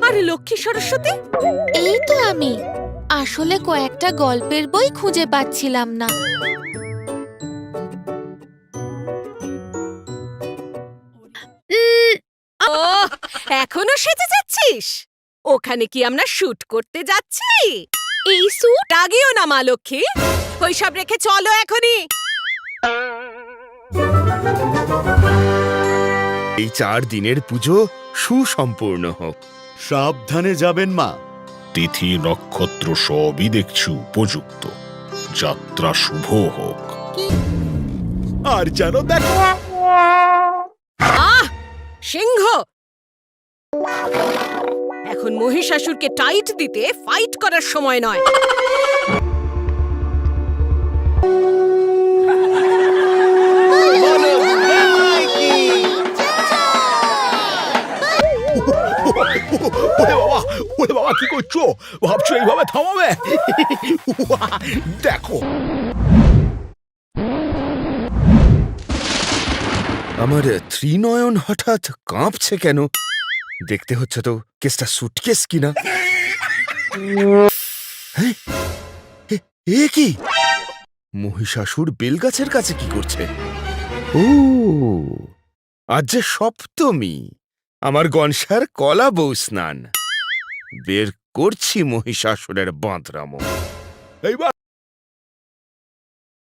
আর লক্ষ্মী সরস্বতী? এই তো আমি আসলে কয়েকটা গল্পের বই খুঁজে পাচ্ছিলাম না। ও, এখনো সেজে যাচ্ছিস? ওখানে কি আমরা শুট করতে যাচ্ছি? এই স্যুট আগেও না মা লক্ষ্মী, ওইসব রেখে চলো এখনই। এই 4 দিনের পুজো সুসম্পূর্ণ হোক। সাবধানে যাবেন মা। তিথি নক্ষত্র সবই দেখছি উপযুক্ত। যাত্রা শুভ হোক। আর যেন দেখো সিংহ, এখন মহিষাসুরকে টাইট দিতে ফাইট করার সময় নয়। ওরে বাবা কি করছো? ভাবছো এইভাবে থামাবে? দেখো আমার ত্রিনয়ন হঠাৎ কাঁপছে কেন? দেখতে হচ্ছে তো কেসটা সুটকেস কিনা। হ্যাঁ? এ কি? মহিষাসুর বেলগাছের কাছে কি করছে? ও, আজ যে সপ্তমী, আমার গনসার কলা বউ স্নান। বের করছি মহিষাসুরের বাঁদরামো। এইবার